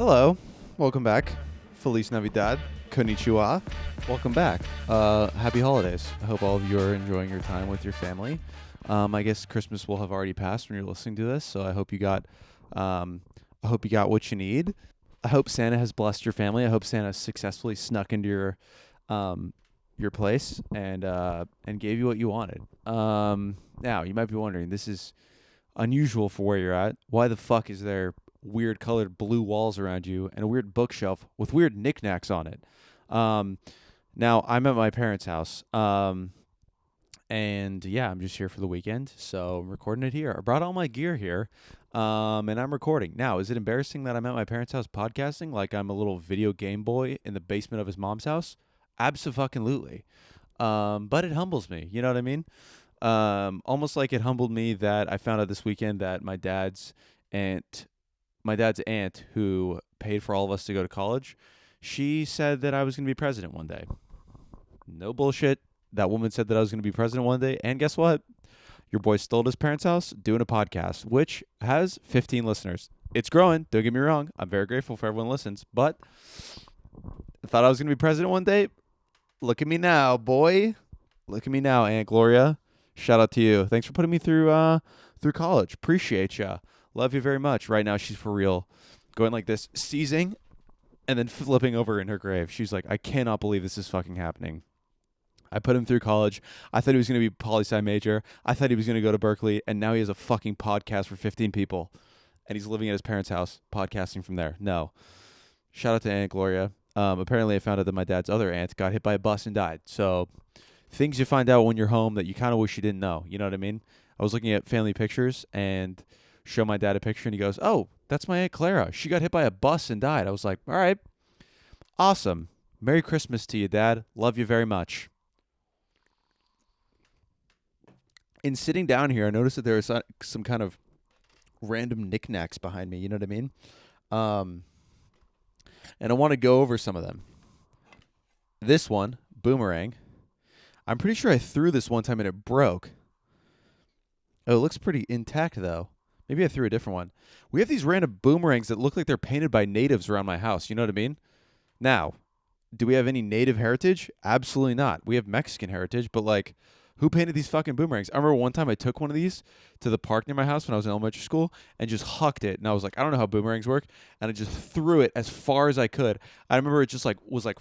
Hello, welcome back. Feliz Navidad, konnichiwa. Welcome back. Happy holidays. I hope all of you are enjoying your time with your family. I guess Christmas will have already passed when you're listening to this, so I hope you got, what you need. I hope Santa has blessed your family. I hope Santa successfully snuck into your place and gave you what you wanted. Now you might be wondering, this is unusual for where you're at. Why the fuck is there weird colored blue walls around you and a weird bookshelf with weird knickknacks on it? Now I'm at my parents' house. And yeah, I'm just here for the weekend, so I'm recording it here. I brought all my gear here, and I'm recording. Now, is it embarrassing that I'm at my parents' house podcasting like I'm a little video game boy in the basement of his mom's house? Abso-fucking-lutely. But it humbles me, you know what I mean? Almost like it humbled me that I found out this weekend that my dad's aunt, who paid for all of us to go to college, she said that I was going to be president one day. No bullshit. That woman said that I was going to be president one day, and guess what? Your boy stole his parents' house doing a podcast, which has 15 listeners. It's growing. Don't get me wrong. I'm very grateful for everyone who listens, but I thought I was going to be president one day. Look at me now, boy. Look at me now, Aunt Gloria. Shout out to you. Thanks for putting me through college. Appreciate ya. Love you very much. Right now, she's for real. Going like this, seizing, and then flipping over in her grave. She's like, I cannot believe this is fucking happening. I put him through college. I thought he was going to be a poli-sci major. I thought he was going to go to Berkeley, and now he has a fucking podcast for 15 people, and he's living at his parents' house, podcasting from there. No. Shout out to Aunt Gloria. Apparently, I found out that my dad's other aunt got hit by a bus and died. So, things you find out when you're home that you kind of wish you didn't know. You know what I mean? I was looking at family pictures and show my dad a picture, and he goes, "Oh, that's my Aunt Clara. She got hit by a bus and died." I was like, all right, awesome. Merry Christmas to you, Dad. Love you very much. In sitting down here, I noticed that there is some kind of random knickknacks behind me. You know what I mean? And I want to go over some of them. This one, boomerang. I'm pretty sure I threw this one time and it broke. Oh, it looks pretty intact, though. Maybe I threw a different one. We have these random boomerangs that look like they're painted by natives around my house. You know what I mean? Now, do we have any native heritage? Absolutely not. We have Mexican heritage, but like, who painted these fucking boomerangs? I remember one time I took one of these to the park near my house when I was in elementary school and just hucked it. And I was like, I don't know how boomerangs work. And I just threw it as far as I could. I remember it just like was like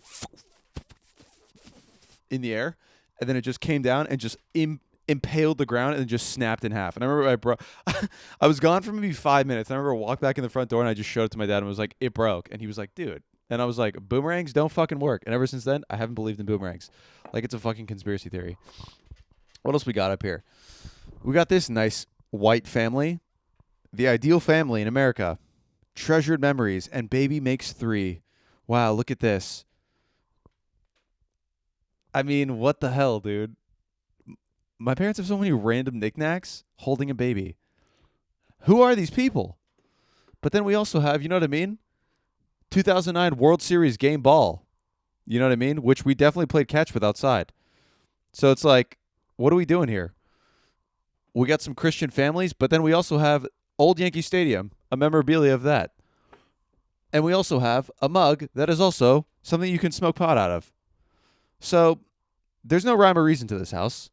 in the air. And then it just came down and just impaled the ground and just snapped in half. And I remember I was gone for maybe 5 minutes. And I remember I walked back in the front door and I just showed it to my dad and was like, it broke. And he was like, dude. And I was like, boomerangs don't fucking work. And ever since then, I haven't believed in boomerangs. Like it's a fucking conspiracy theory. What else we got up here? We got this nice white family. The ideal family in America. Treasured memories. And baby makes 3. Wow, look at this. I mean, what the hell, dude? My parents have so many random knickknacks holding a baby. Who are these people? But then we also have, you know what I mean? 2009 World Series game ball. You know what I mean? Which we definitely played catch with outside. So it's like, what are we doing here? We got some Christian families, but then we also have Old Yankee Stadium, a memorabilia of that. And we also have a mug that is also something you can smoke pot out of. So there's no rhyme or reason to this house.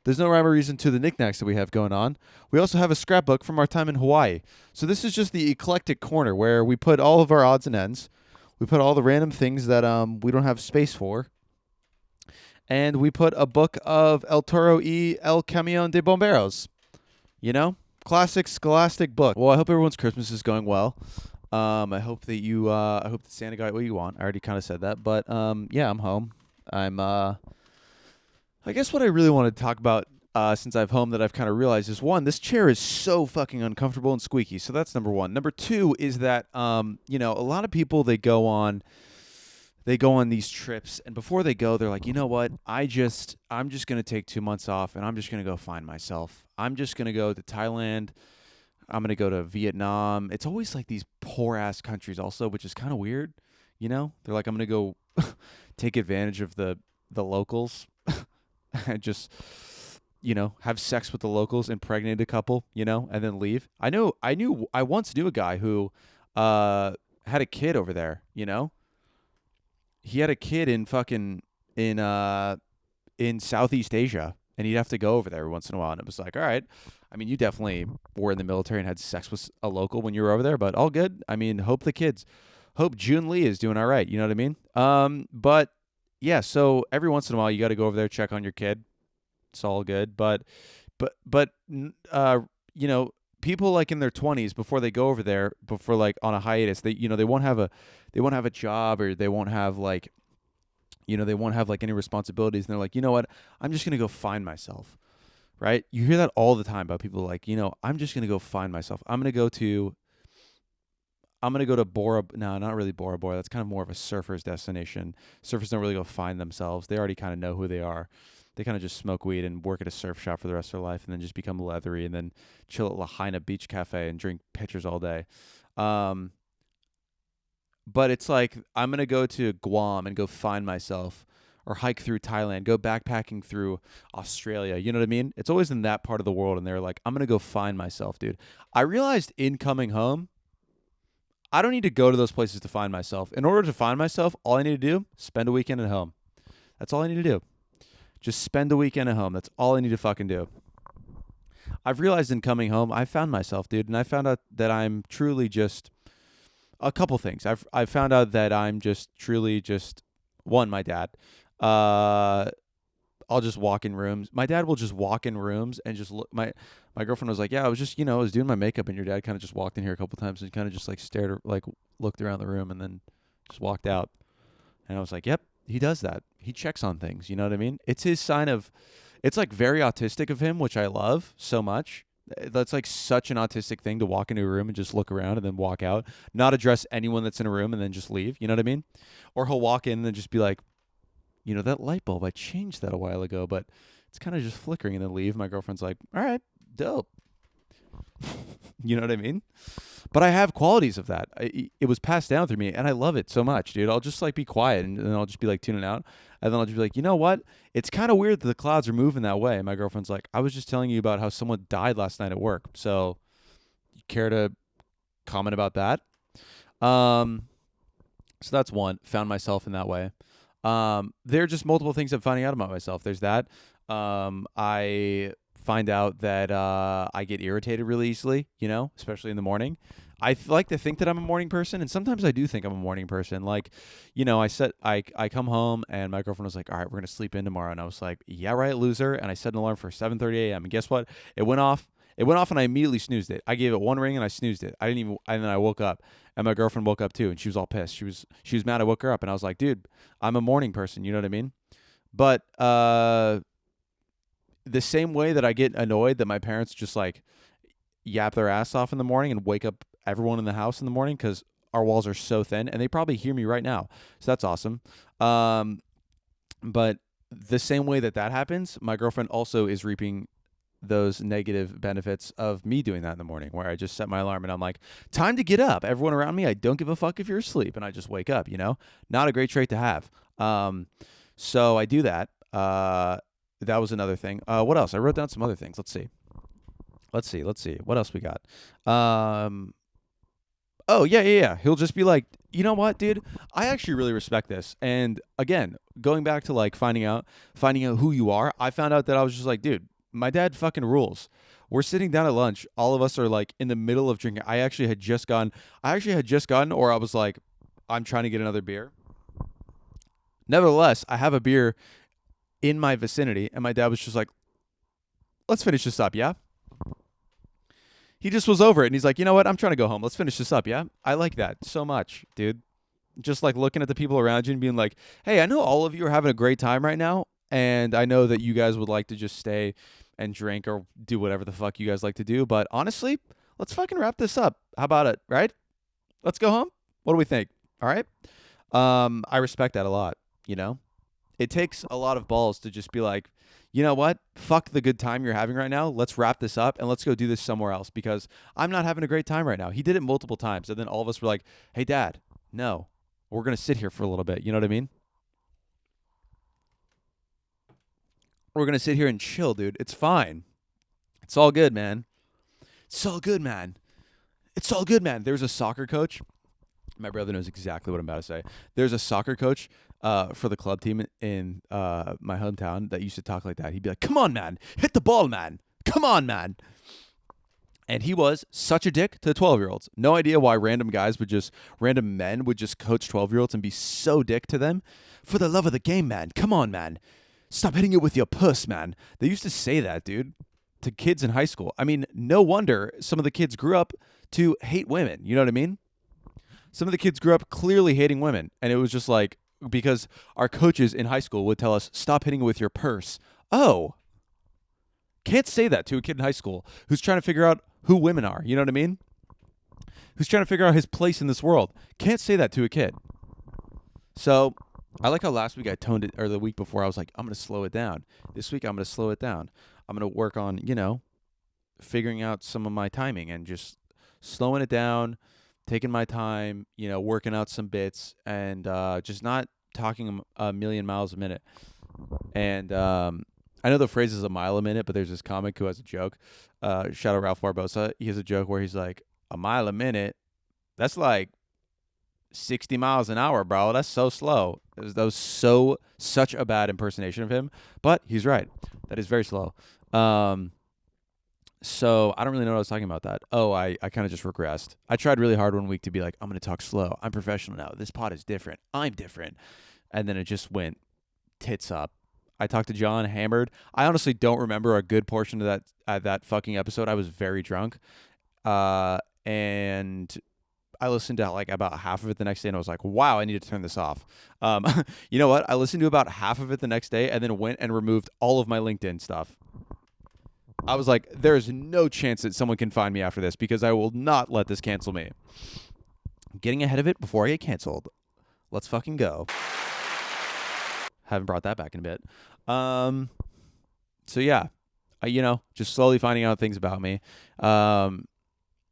There's no rhyme or reason to the knickknacks that we have going on. We also have a scrapbook from our time in Hawaii. So this is just the eclectic corner where we put all of our odds and ends. We put all the random things that we don't have space for. And we put a book of El Toro y El Camión de Bomberos. You know? Classic scholastic book. Well, I hope everyone's Christmas is going well. I hope that Santa got what you want. I already kind of said that. But, yeah, I'm home. I guess what I really want to talk about since I'm home that I've kind of realized is, one, this chair is so fucking uncomfortable and squeaky. So that's number one. Number two is that, a lot of people, they go on these trips, and before they go, they're like, you know what? I'm just going to take 2 months off, and I'm just going to go find myself. I'm just going to go to Thailand. I'm going to go to Vietnam. It's always like these poor-ass countries also, which is kind of weird, you know? They're like, I'm going to go take advantage of the locals and just, have sex with the locals, impregnate a couple, and then leave. I once knew a guy who had a kid over there, you know? He had a kid in fucking in Southeast Asia, and he'd have to go over there every once in a while. And it was like, all right. I mean, you definitely were in the military and had sex with a local when you were over there, but all good. I mean, hope June Lee is doing all right. You know what I mean? But yeah, so every once in a while, you got to go over there, check on your kid. It's all good. But, you know, people like in their 20s before they go over there, before like on a hiatus, they won't have a job, or they won't have like, they won't have like any responsibilities. And they're like, you know what? I'm just going to go find myself. Right? You hear that all the time about people like, I'm just going to go find myself. I'm going to go to Bora. No, not really Bora Bora. That's kind of more of a surfer's destination. Surfers don't really go find themselves. They already kind of know who they are. They kind of just smoke weed and work at a surf shop for the rest of their life, and then just become leathery, and then chill at Lahaina Beach Cafe and drink pitchers all day. Um, but it's like, I'm going to go to Guam and go find myself, or hike through Thailand, go backpacking through Australia. You know what I mean? It's always in that part of the world. And they're like, I'm going to go find myself, dude. I realized in coming home, I don't need to go to those places to find myself. In order to find myself, all I need to do, spend a weekend at home. That's all I need to do. Just spend a weekend at home. That's all I need to fucking do. I've realized in coming home, I found myself, dude. And I found out that I'm truly just a couple things. I've found out that I'm just truly just one, my dad. Uh, I'll just walk in rooms. My dad will just walk in rooms and just look. My girlfriend was like, "Yeah, I was just, I was doing my makeup, and your dad kind of just walked in here a couple times and kind of just like stared, like looked around the room, and then just walked out." And I was like, "Yep, he does that. He checks on things. You know what I mean? It's his sign of, it's like very autistic of him, which I love so much. That's like such an autistic thing, to walk into a room and just look around and then walk out, not address anyone that's in a room and then just leave. You know what I mean? Or he'll walk in and then just be like, that light bulb, I changed that a while ago, but it's kind of just flickering, and then leave. My girlfriend's like, all right, dope. You know what I mean? But I have qualities of that. It was passed down through me, and I love it so much, dude. I'll just like be quiet, and then I'll just be like tuning out. And then I'll just be like, you know what? It's kind of weird that the clouds are moving that way. And my girlfriend's like, I was just telling you about how someone died last night at work. So you care to comment about that? Um, so that's one. Found myself in that way. There are just multiple things I'm finding out about myself. There's that. I find out that I get irritated really easily, especially in the morning. Like to think that I'm a morning person, and sometimes I do think I'm a morning person. Like, I come home, and my girlfriend was like, all right, we're going to sleep in tomorrow. And I was like, yeah, right, loser. And I set an alarm for 7:30 a.m. And guess what? It went off. It went off, and I immediately snoozed it. I gave it one ring, and I snoozed it. And then I woke up, and my girlfriend woke up too, and she was all pissed. She was mad I woke her up, and I was like, dude, I'm a morning person. You know what I mean? But the same way that I get annoyed that my parents just like yap their ass off in the morning and wake up everyone in the house in the morning, because our walls are so thin, and they probably hear me right now. So that's awesome. But the same way that happens, my girlfriend also is reaping those negative benefits of me doing that in the morning, where I just set my alarm and I'm like, time to get up. Everyone around me, I don't give a fuck if you're asleep, and I just wake up, not a great trait to have. So I do that. That was another thing. What else? I wrote down some other things. Let's see. What else we got? Oh, yeah. He'll just be like, you know what, dude? I actually really respect this. And again, going back to like finding out who you are, I found out that I was just like, dude, my dad fucking rules. We're sitting down at lunch. All of us are like in the middle of drinking. I actually had just gotten, or I was like, I'm trying to get another beer. Nevertheless, I have a beer in my vicinity, and my dad was just like, let's finish this up, yeah? He just was over it, and he's like, you know what? I'm trying to go home. Let's finish this up, yeah? I like that so much, dude. Just like looking at the people around you and being like, hey, I know all of you are having a great time right now, and I know that you guys would like to just stay and drink or do whatever the fuck you guys like to do, but honestly, let's fucking wrap this up. How about it, right? Let's go home? What do we think? All right? I respect that a lot, It takes a lot of balls to just be like, you know what? Fuck the good time you're having right now. Let's wrap this up and let's go do this somewhere else, because I'm not having a great time right now. He did it multiple times. And then all of us were like, hey, Dad, no, we're going to sit here for a little bit. You know what I mean? We're going to sit here and chill, dude. It's fine. It's all good, man. It's all good, man. It's all good, man. There's a soccer coach. My brother knows exactly what I'm about to say. There's a soccer coach for the club team in my hometown that used to talk like that. He'd be like, "Come on, man. Hit the ball, man. Come on, man." And he was such a dick to the 12-year-olds. No idea why random men would just coach 12-year-olds and be so dick to them. For the love of the game, man. Come on, man. Stop hitting it with your puss, man. They used to say that, dude, to kids in high school. I mean, no wonder some of the kids grew up to hate women. You know what I mean? Some of the kids grew up clearly hating women. And it was just like, because our coaches in high school would tell us, stop hitting it with your purse. Oh, can't say that to a kid in high school who's trying to figure out who women are. You know what I mean? Who's trying to figure out his place in this world. Can't say that to a kid. So I like how last week I toned it, or the week before I was like, I'm going to slow it down. This week I'm going to slow it down. I'm going to work on, figuring out some of my timing and just slowing it down, taking my time, working out some bits, and just not talking a million miles a minute. And I know the phrase is a mile a minute, but there's this comic who has a joke. Shout out Ralph Barbosa. He has a joke where he's like, a mile a minute, that's like 60 miles an hour, bro. That's so slow. That was such a bad impersonation of him, but he's right. That is very slow. So I don't really know what I was talking about that. Oh, I kind of just regressed. I tried really hard one week to be like, I'm going to talk slow. I'm professional now. This pod is different. I'm different. And then it just went tits up. I talked to John, hammered. I honestly don't remember a good portion of that fucking episode. I was very drunk. And I listened to like about half of it the next day and I was like, wow, I need to turn this off. You know what? I listened to about half of it the next day and then went and removed all of my LinkedIn stuff. I was like, there's no chance that someone can find me after this because I will not let this cancel me. Getting ahead of it before I get canceled. Let's fucking go. Haven't brought that back in a bit. So yeah, just slowly finding out things about me. Yeah,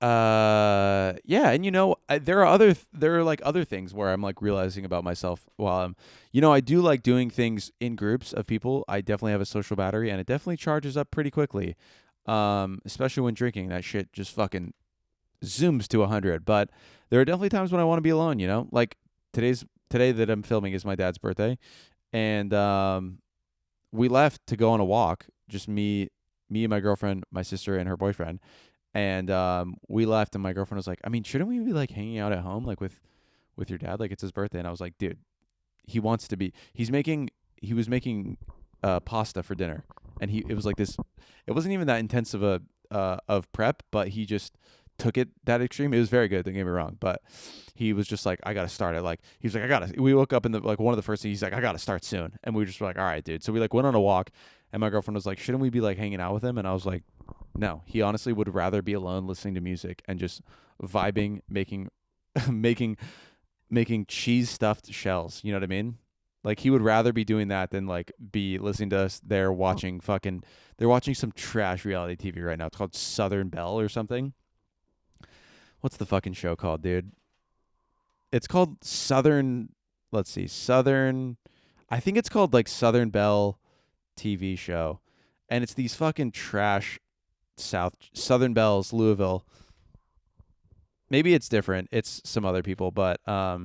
and there are like other things where I'm like realizing about myself while I do like doing things in groups of people. I definitely have a social battery and it definitely charges up pretty quickly. Especially when drinking, that shit just fucking zooms to 100. But there are definitely times when I want to be alone, like today that I'm filming is my dad's birthday. And, we left to go on a walk, just me and my girlfriend, my sister and her boyfriend. And we left, and my girlfriend was like, I mean, shouldn't we be like hanging out at home, like with your dad? Like it's his birthday. And I was like, dude, he was making pasta for dinner. And it was like this, it wasn't even that intense of prep, but he just took it that extreme. It was very good, don't get me wrong. But he was just like, I got to start it. Like, he was like, we woke up in one of the first things, he's like, I got to start soon. And we just were like, all right, dude. So we like went on a walk, and my girlfriend was like, shouldn't we be like hanging out with him? And I was like, no, he honestly would rather be alone listening to music and just vibing, making cheese stuffed shells. You know what I mean? Like he would rather be doing that than like be listening to us. They're watching some trash reality TV right now. It's called Southern Belle or something. What's the fucking show called, dude? It's called Southern. Let's see, Southern. I think it's called like Southern Belle TV show, and it's these fucking trash Southern Belle's Louisville. Maybe it's different. It's some other people, but I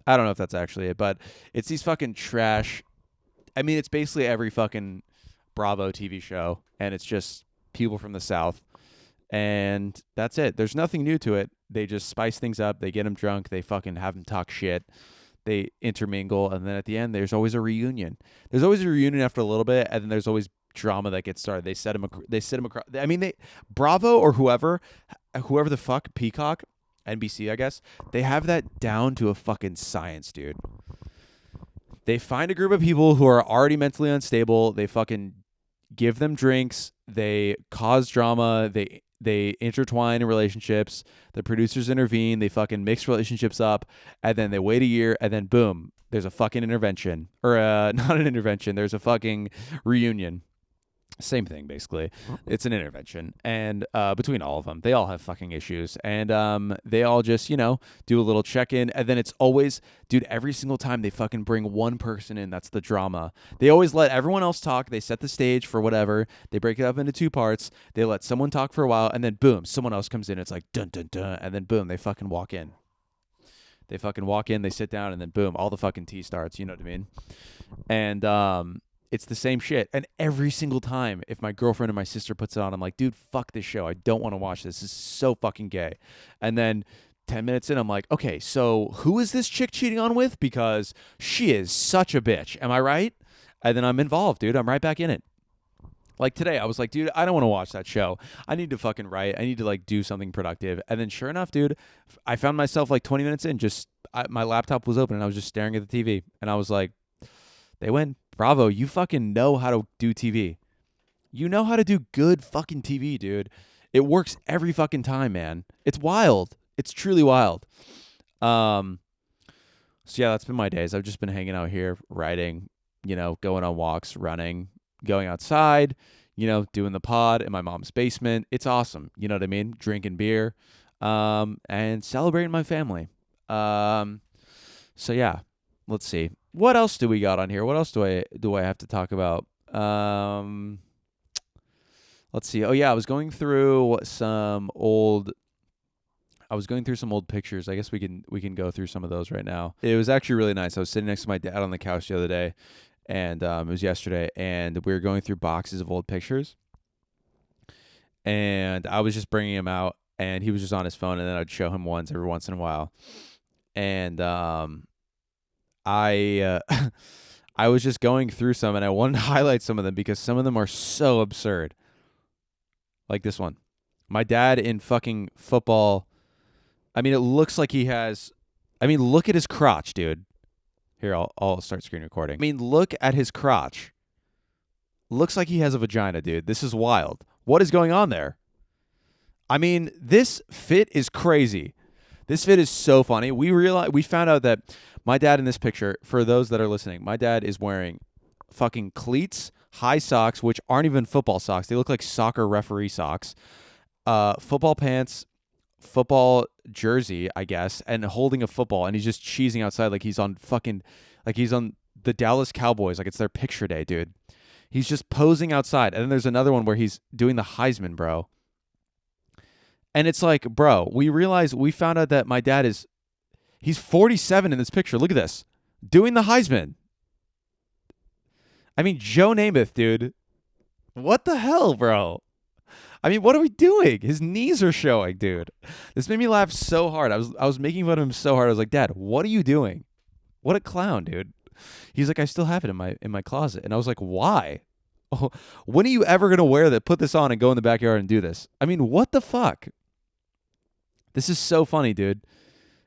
don't know if that's actually it. But it's these fucking trash. I mean, it's basically every fucking Bravo TV show, and it's just people from the South. And that's it. There's nothing new to it. They just spice things up. They get them drunk. They fucking have them talk shit. They intermingle. And then at the end, there's always a reunion. There's always a reunion after a little bit. And then there's always drama that gets started. They sit them across. I mean, Bravo or whoever the fuck, Peacock, NBC, I guess, they have that down to a fucking science, dude. They find a group of people who are already mentally unstable. They fucking give them drinks. They cause drama. They intertwine in relationships. The producers intervene. They fucking mix relationships up. And then they wait a year. And then boom, there's a fucking intervention. Or not an intervention. There's a fucking reunion. Same thing, basically. It's an intervention. And between all of them, they all have fucking issues. And they all just, do a little check-in. And then it's always, dude, every single time they fucking bring one person in, that's the drama. They always let everyone else talk. They set the stage for whatever. They break it up into two parts. They let someone talk for a while. And then boom, someone else comes in. It's like dun, dun, dun. And then boom, they fucking walk in. They fucking walk in, they sit down, and then boom, all the fucking tea starts. You know what I mean? And it's the same shit. And every single time, if my girlfriend or my sister puts it on, I'm like, dude, fuck this show. I don't want to watch this. This is so fucking gay. And then 10 minutes in, I'm like, okay, so who is this chick cheating on with? Because she is such a bitch. Am I right? And then I'm involved, dude. I'm right back in it. Like today, I was like, dude, I don't want to watch that show. I need to fucking write. I need to like do something productive. And then sure enough, dude, I found myself like 20 minutes in, my laptop was open and I was just staring at the TV. And I was like, they win. Bravo. You fucking know how to do TV. You know how to do good fucking TV, dude. It works every fucking time, man. It's wild. It's truly wild. So yeah, that's been my days. I've just been hanging out here, writing, going on walks, running, going outside, doing the pod in my mom's basement. It's awesome. You know what I mean? Drinking beer, and celebrating my family. So yeah, let's see. What else do we got on here? What else do I have to talk about? Let's see. Oh yeah, I was going through some old pictures. I guess we can go through some of those right now. It was actually really nice. I was sitting next to my dad on the couch the other day, and it was yesterday, and we were going through boxes of old pictures, and I was just bringing him out, and he was just on his phone, and then I'd show him every once in a while, and I I was just going through some, and I wanted to highlight some of them because some of them are so absurd. Like this one, my dad in fucking football. I mean, it looks like he has. I mean, look at his crotch, dude. Here, I'll start screen recording. I mean, look at his crotch. Looks like he has a vagina, dude. This is wild. What is going on there? I mean, this fit is crazy. This fit is so funny. We found out that my dad in this picture, for those that are listening, my dad is wearing fucking cleats, high socks, which aren't even football socks. They look like soccer referee socks. Football pants, football jersey, I guess, and holding a football, and he's just cheesing outside like he's on the Dallas Cowboys, like it's their picture day, dude. He's just posing outside. And then there's another one where he's doing the Heisman, bro. And it's like, bro, we found out that my dad he's 47 in this picture. Look at this. Doing the Heisman. I mean, Joe Namath, dude. What the hell, bro? I mean, what are we doing? His knees are showing, dude. This made me laugh so hard. I was making fun of him so hard. I was like, Dad, what are you doing? What a clown, dude. He's like, I still have it in my closet. And I was like, why? Oh, when are you ever going to wear that, put this on and go in the backyard and do this? I mean, what the fuck? This is so funny, dude.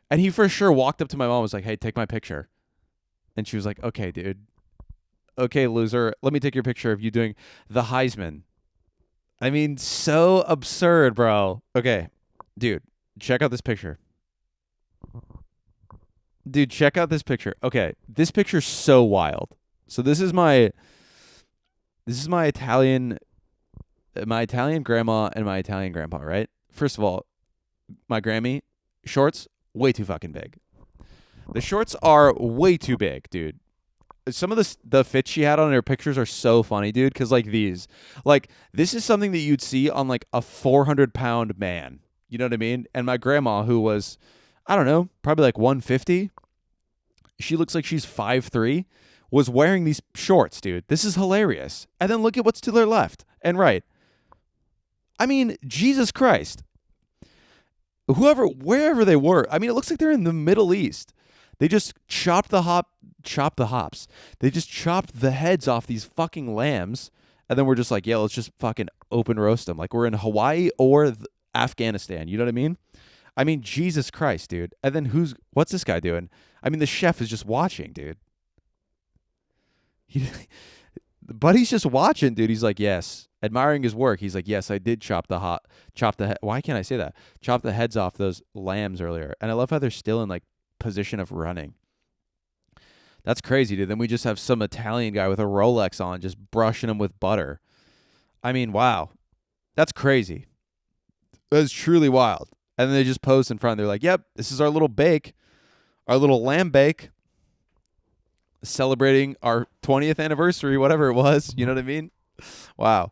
And he for sure walked up to my mom and was like, hey, take my picture. And she was like, okay, dude. Okay, loser. Let me take your picture of you doing the Heisman. I mean, so absurd, bro. Okay, dude, check out this picture. Dude, check out this picture. Okay, this picture's so wild. So this is my Italian grandma and my Italian grandpa, right? First of all, my Grammy shorts way too fucking big. The shorts are way too big, dude. Some of the fits she had on her pictures are so funny, dude, because this is something that you'd see on like a 400-pound man. You know what I mean? And my grandma, who was, I don't know, probably like 150, she looks like she's 5'3", was wearing these shorts, dude. This is hilarious. And then look at what's to their left and right. I mean, Jesus Christ. Wherever they were, I mean, it looks like they're in the Middle East. They just chopped the hops. They just chopped the heads off these fucking lambs, and then we're just like, yeah, let's just fucking open roast them. Like we're in Hawaii or Afghanistan. You know what I mean? I mean, Jesus Christ, dude. And then what's this guy doing? I mean, the chef is just watching, dude. Buddy's just watching, dude. He's like, yes, admiring his work. He's like, yes, I did chop the head. Why can't I say that? Chop the heads off those lambs earlier. And I love how they're still in like position of running. That's crazy, dude. Then we just have some Italian guy with a Rolex on just brushing him with butter. I mean, wow. That's crazy. That's truly wild. And then they just pose in front. They're like, yep, this is our little bake, our little lamb bake, celebrating our 20th anniversary, whatever it was. You know what I mean? Wow.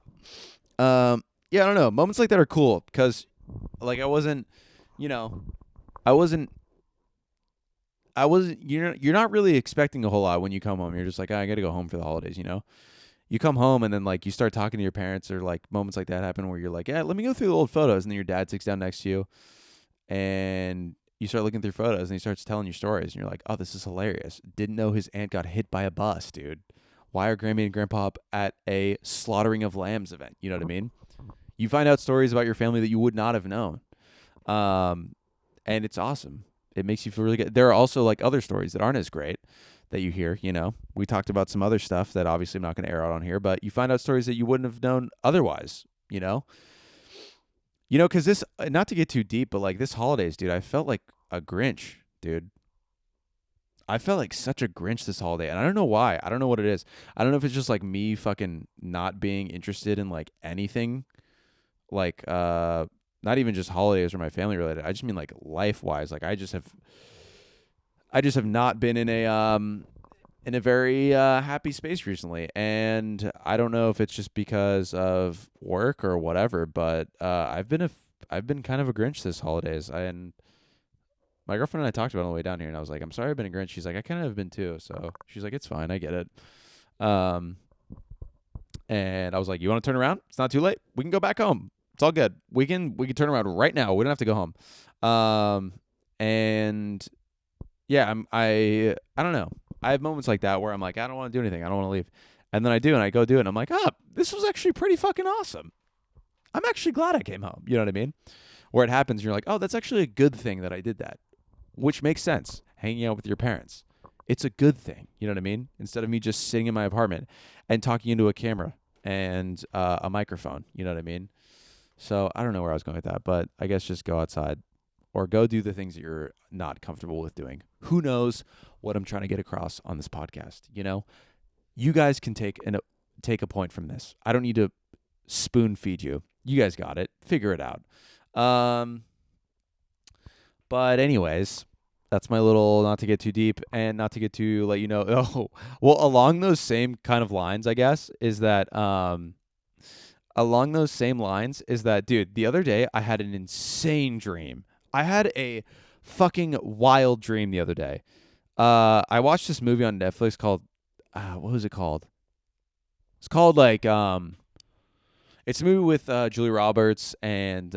Yeah, I don't know. Moments like that are cool because, like, I wasn't you're not really expecting a whole lot when you come home. You're just like, I got to go home for the holidays, you know? You come home and then like you start talking to your parents, or like moments like that happen where you're like, yeah, let me go through the old photos. And then your dad sits down next to you and you start looking through photos and he starts telling you stories and you're like, oh, this is hilarious. Didn't know his aunt got hit by a bus, dude. Why are Grammy and Grandpa at a slaughtering of lambs event? You know what I mean? You find out stories about your family that you would not have known. And it's awesome. It makes you feel really good. There are also like other stories that aren't as great that you hear, you know. We talked about some other stuff that obviously I'm not going to air out on here, but you find out stories that you wouldn't have known otherwise, you know. You know, cuz this, not to get too deep, but like this holidays, dude, I felt like a Grinch, dude. I felt like such a Grinch this holiday, and I don't know why. I don't know what it is. I don't know if it's just like me fucking not being interested in like anything, like not even just holidays or my family related. I just mean like life wise. Like I just have not been in a very happy space recently, and I don't know if it's just because of work or whatever. But I've been kind of a Grinch this holidays, and my girlfriend and I talked about it on the way down here, and I was like, I'm sorry I've been a Grinch. She's like, I kind of have been too. So she's like, it's fine, I get it. Um, and I was like, you want to turn around? It's not too late. We can go back home. It's all good. We can turn around right now. We don't have to go home. And yeah, I don't know. I have moments like that where I'm like, I don't want to do anything. I don't want to leave. And then I do, and I go do it, and I'm like, this was actually pretty fucking awesome. I'm actually glad I came home. You know what I mean? Where it happens, and you're like, oh, that's actually a good thing that I did that, which makes sense. Hanging out with your parents. It's a good thing. You know what I mean? Instead of me just sitting in my apartment and talking into a camera and a microphone. You know what I mean? So I don't know where I was going with that, but I guess just go outside or go do the things that you're not comfortable with doing. Who knows what I'm trying to get across on this podcast? You know, you guys can take a point from this. I don't need to spoon feed you. You guys got it. Figure it out. But anyways, that's my little, not to get too deep and not to get too, let you know. Oh, well, along those same kind of lines, I guess, is that, dude, the other day I had an insane dream. I had a fucking wild dream the other day. I watched this movie on Netflix called, what was it called? It's called like, it's a movie with Julia Roberts and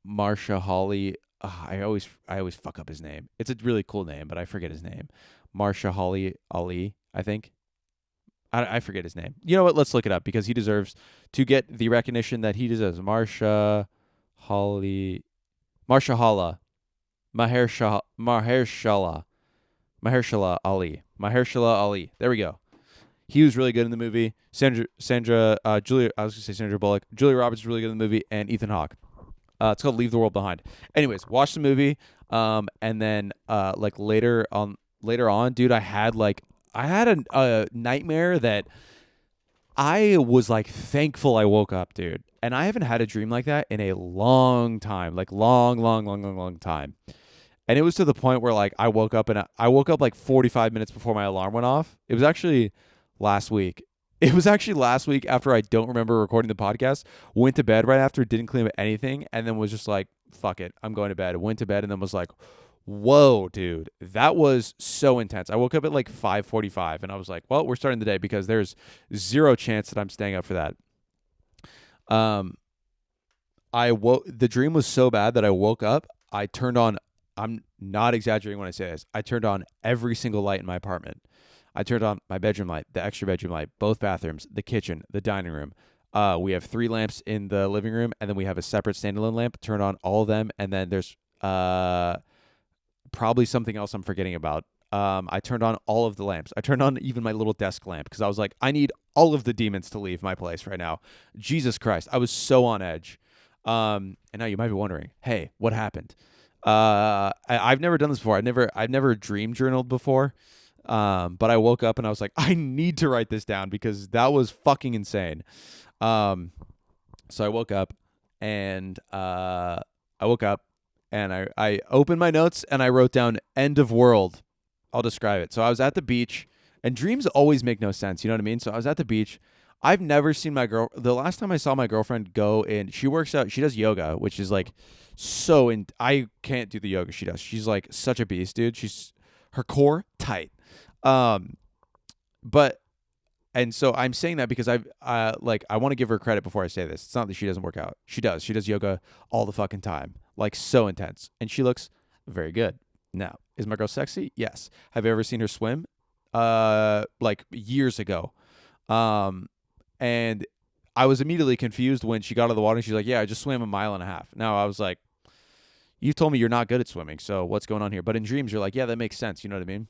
Marsha Hawley. I always fuck up his name. It's a really cool name, but I forget his name. Marsha Hawley Ali, I think. I forget his name. You know what? Let's look it up because he deserves to get the recognition that he deserves. Marsha Halla. Mahershala Ali. Mahershala Ali. There we go. He was really good in the movie. Julia. I was gonna say Sandra Bullock. Julia Roberts is really good in the movie, and Ethan Hawke. It's called Leave the World Behind. Anyways, watch the movie. And then like later on, dude, I had a nightmare that I was like thankful I woke up, dude. And I haven't had a dream like that in a long time, like long time. And it was to the point where like I woke up like 45 minutes before my alarm went off. It was actually last week. After I don't remember recording the podcast. Went to bed right after, didn't clean up anything, and then was just like, fuck it, I'm going to bed. Went to bed and then was like, whoa, dude, that was so intense. I woke up at like 5:45 and I was like, well, we're starting the day because there's zero chance that I'm staying up for that. The dream was so bad that I woke up, I turned on, I'm not exaggerating when I say this, I turned on every single light in my apartment. I turned on my bedroom light, the extra bedroom light, both bathrooms, the kitchen, the dining room. We have 3 lamps in the living room, and then we have a separate standalone lamp. Turned on all of them, and then there's probably something else I'm forgetting about. I turned on all of the lamps. I turned on even my little desk lamp because I was like, I need all of the demons to leave my place right now. Jesus Christ. I was so on edge. And now you might be wondering, hey, what happened? I've never done this before. I've never dream journaled before. But I woke up and I was like, I need to write this down because that was fucking insane. So I woke up and I opened my notes and I wrote down end of world. I'll describe it. So I was at the beach, and dreams always make no sense. You know what I mean? So I was at the beach. I've never seen my girl. The last time I saw my girlfriend go in, she works out. She does yoga, which is like so. I can't do the yoga she does. She's like such a beast, dude. She's her core tight. Um, but and so I'm saying that because I want to give her credit before I say this. It's not that she doesn't work out. She does. She does yoga all the fucking time, like so intense, and she looks very good. Now, is my girl sexy? Yes. Have you ever seen her swim? Like years ago. And I was immediately confused when she got out of the water and she's like, yeah, I just swam 1.5 miles. Now I was like, you told me you're not good at swimming, so what's going on here? But in dreams, you're like, yeah, that makes sense. You know what I mean?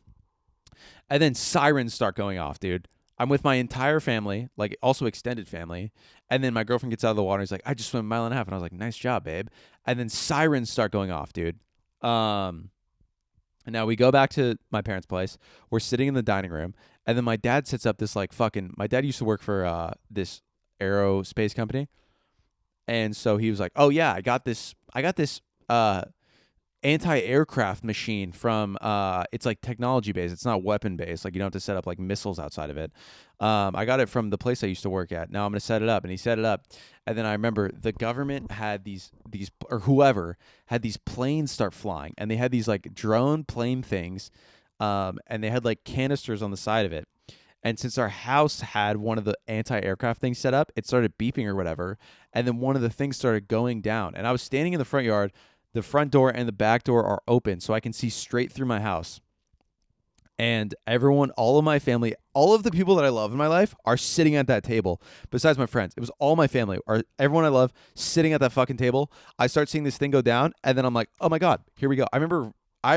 And then sirens start going off, dude. I'm with my entire family, like also extended family. And then my girlfriend gets out of the water and he's like, I just swam 1.5 miles. And I was like, nice job, babe. And then sirens start going off, dude. And now we go back to my parents' place. We're sitting in the dining room. And then my dad sets up this like fucking, my dad used to work for this aerospace company. And so he was like, oh yeah, I got this anti-aircraft machine from it's like technology based. It's not weapon based. Like you don't have to set up like missiles outside of it. I got it from the place I used to work at. Now I'm going to set it up. And he set it up. And then I remember the government had these or whoever had these planes start flying, and they had these like drone plane things. And they had like canisters on the side of it. And since our house had one of the anti-aircraft things set up, it started beeping or whatever. And then one of the things started going down. And I was standing in the front yard. The front door and the back door are open, so I can see straight through my house. And everyone, all of my family, all of the people that I love in my life are sitting at that table. Besides my friends, it was all my family, or everyone I love sitting at that fucking table. I start seeing this thing go down, and then I'm like, oh my God, here we go. I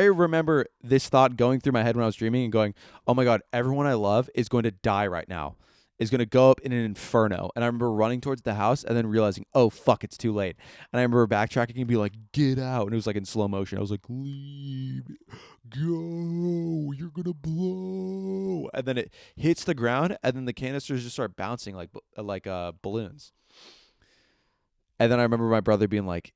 remember this thought going through my head when I was dreaming and going, oh my God, everyone I love is going to die right now. Is going to go up in an inferno. And I remember running towards the house and then realizing, oh, fuck, it's too late. And I remember backtracking and being like, get out. And it was like in slow motion. I was like, leave, go, you're going to blow. And then it hits the ground and then the canisters just start bouncing like balloons. And then I remember my brother being like,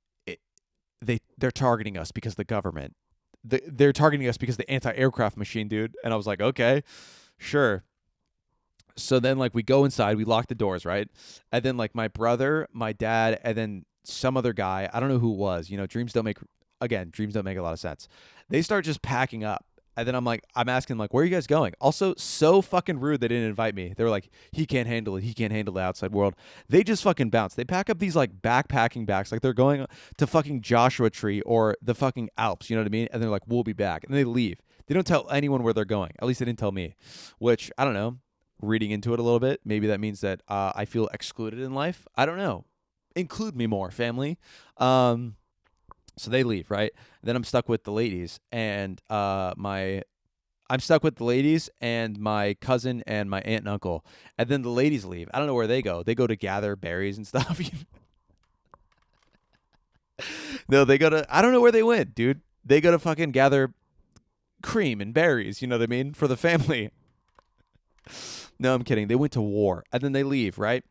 they're targeting us because the government. They're targeting us because the anti-aircraft machine, dude. And I was like, okay, sure. So then, like, we go inside, we lock the doors, right? And then, like, my brother, my dad, and then some other guy, I don't know who it was. You know, dreams don't make a lot of sense. They start just packing up. And then I'm asking, like, where are you guys going? Also, so fucking rude they didn't invite me. They were like, he can't handle it. He can't handle the outside world. They just fucking bounce. They pack up these, like, backpacking bags. Like, they're going to fucking Joshua Tree or the fucking Alps, you know what I mean? And they're like, we'll be back. And they leave. They don't tell anyone where they're going. At least they didn't tell me. Which, I don't know. Reading into it a little bit, maybe that means that I feel excluded in life. I don't know. Include me more, family. So they leave, right? Then I'm stuck with the ladies and my cousin and my aunt and uncle. And then the ladies leave. I don't know where they go. They go to gather berries and stuff. No, I don't know where they went, dude. They go to fucking gather cream and berries, you know what I mean? For the family. No, I'm kidding. They went to war, and then they leave, right?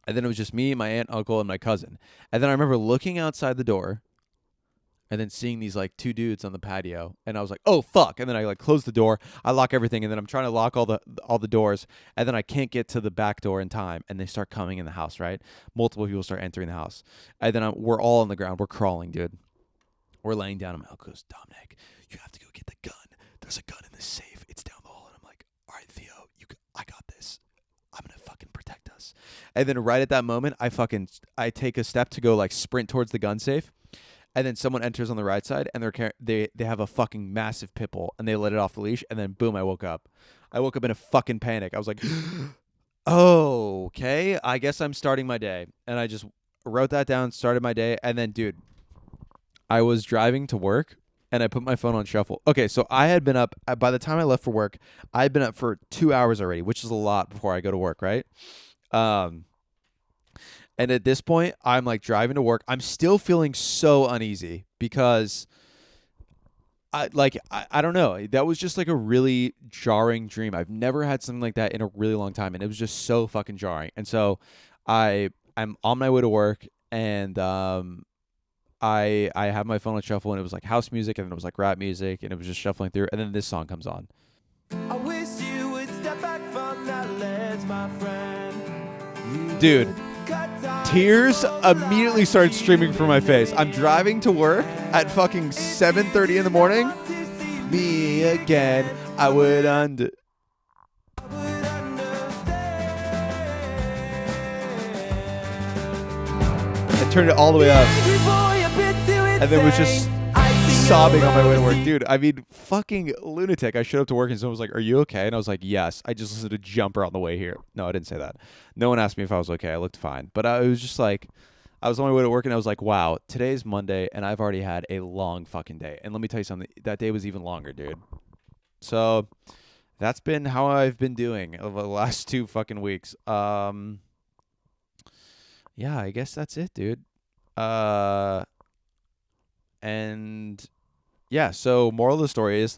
And then it was just me, my aunt, uncle, and my cousin. And then I remember looking outside the door and then seeing these, like, two dudes on the patio. And I was like, oh, fuck. And then I, like, close the door. I lock everything, and then I'm trying to lock all the doors. And then I can't get to the back door in time, and they start coming in the house, right? Multiple people start entering the house. And then we're all on the ground. We're crawling, dude. We're laying down. And my uncle goes, Dominic, you have to go get the gun. There's a gun in the safe. It's down the hall. And I'm like, all right, Theo. I got this. I'm going to fucking protect us. And then right at that moment, I take a step to go like sprint towards the gun safe. And then someone enters on the right side and they have a fucking massive pit bull and they let it off the leash. And then boom, I woke up. I woke up in a fucking panic. I was like, oh, okay, I guess I'm starting my day. And I just wrote that down, started my day. And then, dude, I was driving to work. And I put my phone on shuffle. Okay, so I had been up, by the time I left for work, I had been up for 2 hours already, which is a lot before I go to work, right? And at this point, I'm like driving to work. I'm still feeling so uneasy because I don't know. That was just like a really jarring dream. I've never had something like that in a really long time. And it was just so fucking jarring. And so I'm on my way to work and, I have my phone on shuffle and it was like house music and then it was like rap music and it was just shuffling through and then this song comes on. I wish you would step back from that ledge, my friend. Dude, tears immediately started streaming from my face. I'm driving to work at fucking 7:30 in the morning. Me again. I would I turned it all the way up. And then was just sobbing on my way to work. Dude, I mean, fucking lunatic. I showed up to work and someone was like, "Are you okay?" And I was like, "Yes. I just listened to Jumper on the way here." No, I didn't say that. No one asked me if I was okay. I looked fine. But it was just like, I was on my way to work and I was like, wow, today's Monday and I've already had a long fucking day. And let me tell you something. That day was even longer, dude. So that's been how I've been doing over the last 2 fucking weeks. Yeah, I guess that's it, dude. And yeah, so moral of the story is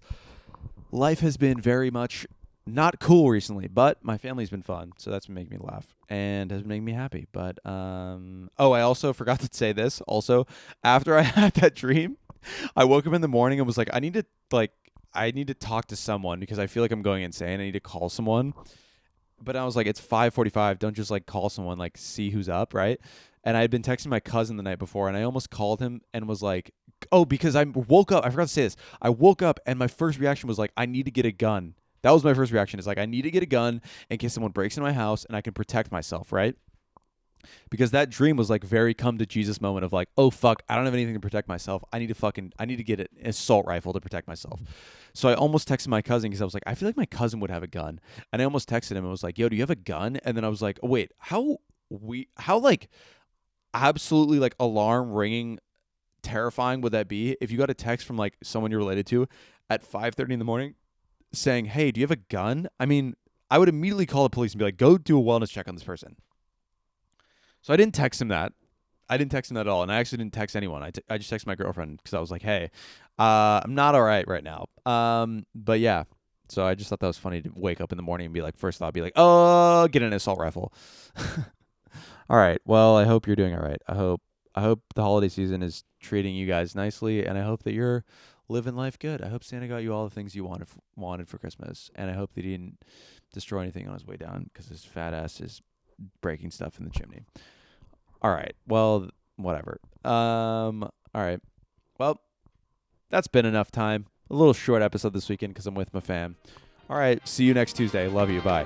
life has been very much not cool recently, but my family's been fun, so that's been making me laugh and has been making me happy. But I also forgot to say this. Also, after I had that dream, I woke up in the morning and was like, I need to talk to someone because I feel like I'm going insane. I need to call someone. But I was like, it's 5:45. Don't just like call someone, like see who's up, right? And I had been texting my cousin the night before, and I almost called him and was like, oh, because I woke up. I forgot to say this. I woke up, and my first reaction was like, I need to get a gun. That was my first reaction. It's like, I need to get a gun in case someone breaks into my house and I can protect myself, right? Because that dream was like very come to Jesus moment of like, oh fuck, I don't have anything to protect myself. I need to get an assault rifle to protect myself. So I almost texted my cousin because I was like, I feel like my cousin would have a gun. And I almost texted him and was like, yo, do you have a gun? And then I was like, oh, wait, how like absolutely like alarm ringing terrifying would that be if you got a text from like someone you're related to at 5:30 in the morning saying, hey, do you have a gun? I mean, I would immediately call the police and be like, go do a wellness check on this person. So I didn't text him that. I didn't text him that at all. And I actually didn't text anyone. I just texted my girlfriend because I was like, hey, I'm not all right now. But yeah. So I just thought that was funny to wake up in the morning and be like, first thought, be like, oh, get an assault rifle. All right. Well, I hope you're doing all right. I hope the holiday season is treating you guys nicely, and I hope that you're living life good. I hope Santa got you all the things you wanted for Christmas, and I hope that he didn't destroy anything on his way down because his fat ass is breaking stuff in the chimney. All right. Well, whatever. All right. Well, that's been enough time. A little short episode this weekend because I'm with my fam. All right. See you next Tuesday. Love you. Bye.